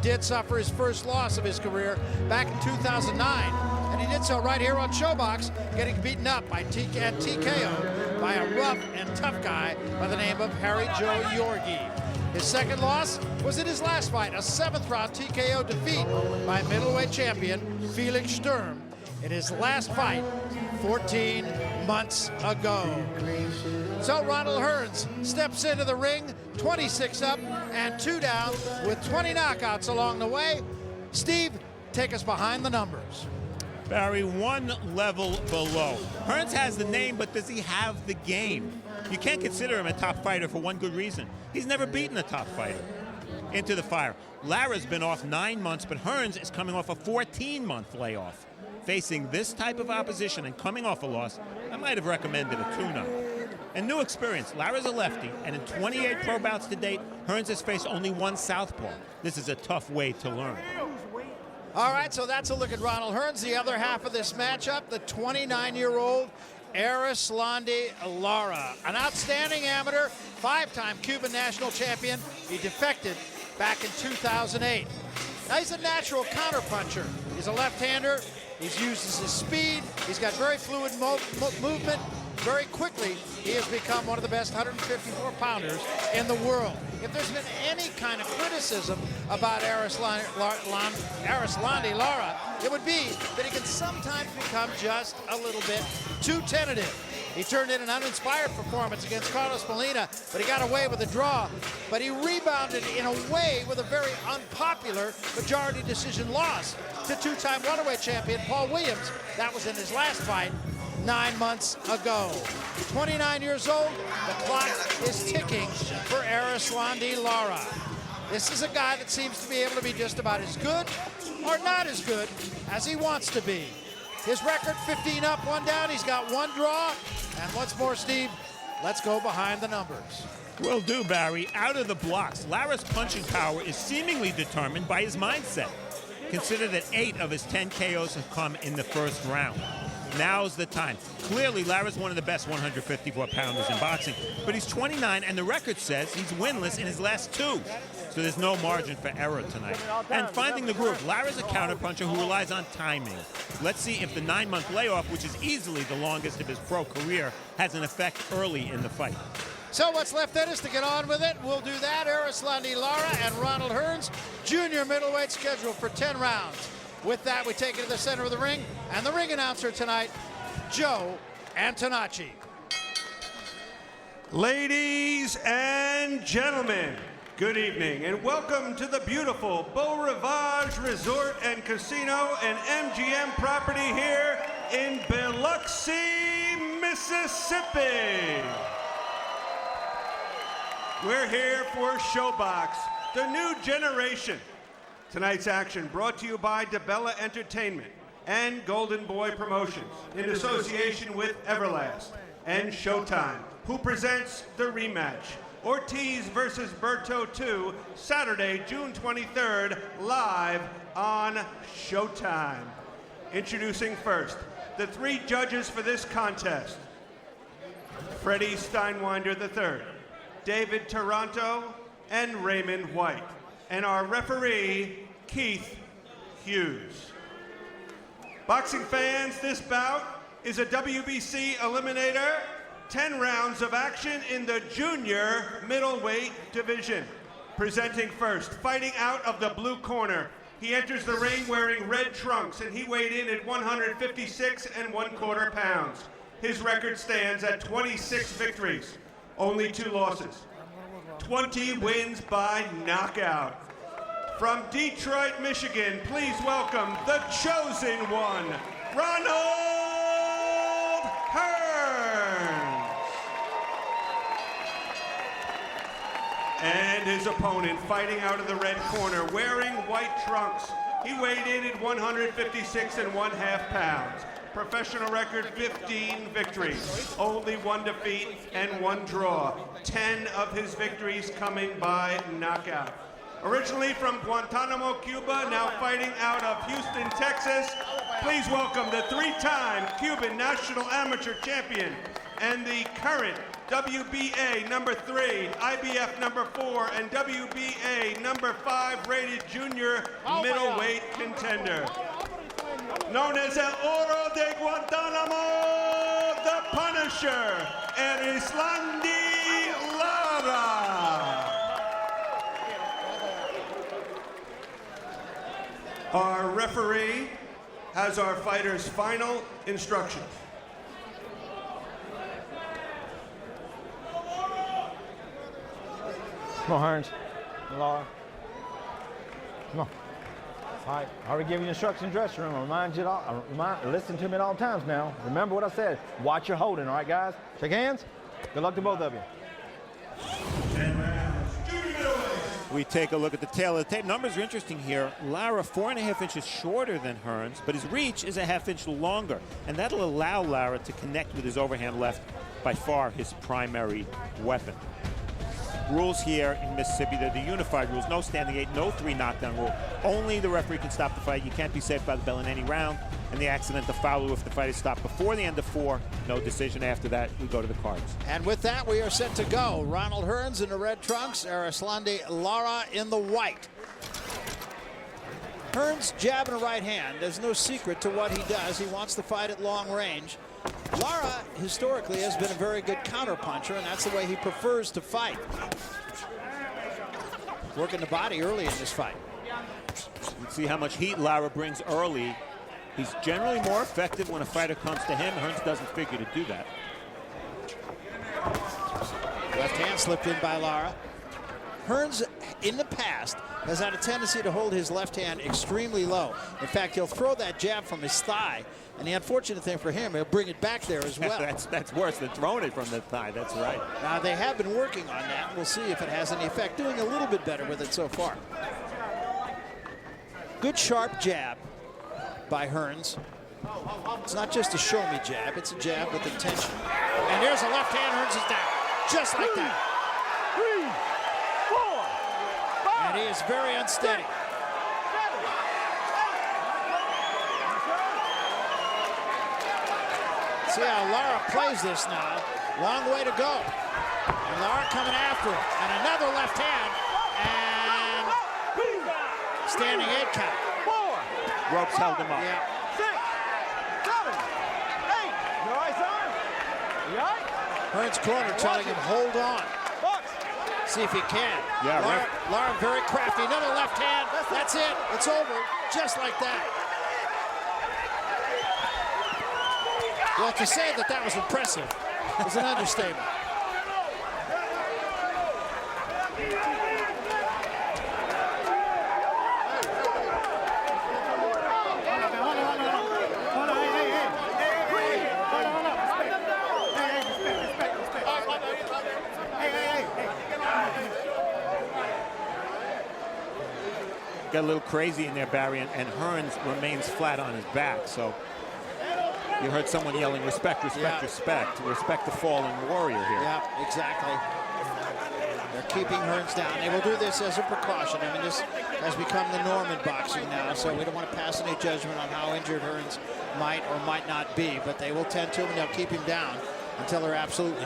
did suffer his first loss of his career back in 2009, and he did so right here on Showbox, getting beaten up by TKO by a rough and tough guy by the name of Harry Joe Yorgi. His second loss was in his last fight, a 7th-round TKO defeat by middleweight champion Felix Sturm in his last fight 14 months ago. So Ronald Hearns steps into the ring, 26 up and 2 down with 20 knockouts along the way. Steve, take us behind the numbers. Barry, one level below. Hearns has the name, but does he have the game? You can't consider him a top fighter for one good reason. He's never beaten a top fighter. Into the fire. Lara's been off 9 months, but Hearns is coming off a 14-month layoff. Facing this type of opposition and coming off a loss, I might have recommended a tune-up. And new experience, Lara's a lefty, and in 28 pro bouts to date, Hearns has faced only one southpaw. This is a tough way to learn. All right, so that's a look at Ronald Hearns. The other half of this matchup, the 29-year-old Erislandy Lara, an outstanding amateur, 5-time Cuban national champion. He defected back in 2008. Now he's a natural counterpuncher. He's a left-hander. He uses his speed. He's got very fluid movement. Very quickly, he has become one of the best 154-pounders in the world. If there's been any kind of criticism about Erislandy Lara, it would be that he can sometimes become just a little bit too tentative. He turned in an uninspired performance against Carlos Molina, but he got away with a draw. But he rebounded in a way with a very unpopular majority decision loss to 2-time welterweight champion Paul Williams. That was in his last fight 9 months ago. 29 years old, the clock is ticking for Erislandy Lara. This is a guy that seems to be able to be just about as good or not as good as he wants to be. His record, 15 up, 1 down. He's got 1 draw. And once more, Steve, let's go behind the numbers. Will do, Barry. Out of the blocks, Lara's punching power is seemingly determined by his mindset. Consider that 8 of his 10 KOs have come in the first round. Now's the time. Clearly, Lara's one of the best 154-pounders in boxing, but he's 29, and the record says he's winless in his last 2. So there's no margin for error tonight. And finding the groove, Lara's a counterpuncher who relies on timing. Let's see if the 9-month layoff, which is easily the longest of his pro career, has an effect early in the fight. So what's left in us to get on with it? We'll do that. Erislandy Lara and Ronald Hearns, junior middleweight, scheduled for 10 rounds. With that, we take it to the center of the ring, and the ring announcer tonight, Joe Antonacci. Ladies and gentlemen, good evening, and welcome to the beautiful Beau Rivage Resort and Casino and MGM property here in Biloxi, Mississippi. We're here for Showbox, the new generation. Tonight's action brought to you by DeBella Entertainment and Golden Boy Promotions in association with Everlast and Showtime, who presents the rematch, Ortiz versus Berto 2, Saturday, June 23rd, live on Showtime. Introducing first, the 3 judges for this contest: Freddie Steinwinder III, David Taranto, and Raymond White. And our referee, Keith Hughes. Boxing fans, this bout is a WBC eliminator, 10 rounds of action in the junior middleweight division. Presenting first, fighting out of the blue corner. He enters the ring wearing red trunks, and he weighed in at 156 1/4 pounds. His record stands at 26 victories, only 2 losses. 20 wins by knockout. From Detroit, Michigan, please welcome the chosen one, Ronald Hearns. And his opponent, fighting out of the red corner, wearing white trunks. He weighed in at 156 1/2 pounds. Professional record, 15 victories, only 1 defeat and 1 draw. 10 of his victories coming by knockout. Originally from Guantanamo, Cuba, now fighting out of Houston, Texas, please welcome the 3-time Cuban national amateur champion and the current WBA number 3, IBF number 4, and WBA number 5 rated junior middleweight contender. Known as El Oro de Guantanamo, the Punisher, Erislandy Lara. Our referee has our fighters' final instructions. Come on, Hearns. Lara. Come on. All right. I already gave you instructions in the dressing room. I remind you all. Listen to me at all times now. Remember what I said. Watch your holding, all right, guys? Shake hands. Good luck to both of you. We take a look at the tail of the tape. Numbers are interesting here. Lara 4.5 inches shorter than Hearns, but his reach is a half-inch longer, and that'll allow Lara to connect with his overhand left, by far his primary weapon. Rules here in Mississippi, they're the unified rules. No standing 8, no 3 knockdown rule. Only the referee can stop the fight. You can't be saved by the bell in any round. And the accidental foul if the fight is stopped before the end of 4. No decision after that. We go to the cards. And with that, we are set to go. Ronald Hearns in the red trunks, Erislandy Lara in the white. Hearns jab and a right hand. There's no secret to what he does. He wants to fight at long range. Lara, historically, has been a very good counterpuncher, and that's the way he prefers to fight. Working the body early in this fight. You can see how much heat Lara brings early. He's generally more effective when a fighter comes to him. Hearns doesn't figure to do that. Left hand slipped in by Lara. Hearns, in the past, has had a tendency to hold his left hand extremely low. In fact, he'll throw that jab from his thigh, and the unfortunate thing for him, he'll bring it back there as well. That's worse than throwing it from the thigh. That's right. Now, they have been working on that. We'll see if it has any effect. Doing a little bit better with it so far. Good sharp jab by Hearns. It's not just a show-me jab. It's a jab with intention. And there's a left hand. Hearns is down. Just like that. 3, 4, 5. And he is very unsteady. See how Lara plays this now. Long way to go. And Lara coming after him. And another left hand. And standing 8 count. 4. Ropes held him up. Yeah. 6, 7, 8. You all right, son? You all right? Hearns' corner telling him, hold on. Box. See if he can. Yeah, Lara very crafty. Another left hand. That's it. It's over. Just like that. Well, to say that that was impressive is an understatement. Got a little crazy in there, Barry, and Hearns remains flat on his back. So you heard someone yelling, respect, respect, respect. Respect the fallen warrior here. Yeah, exactly. They're keeping Hearns down. They will do this as a precaution. I mean, this has become the norm in boxing now, so we don't want to pass any judgment on how injured Hearns might or might not be, but they will tend to him and they'll keep him down until they're absolutely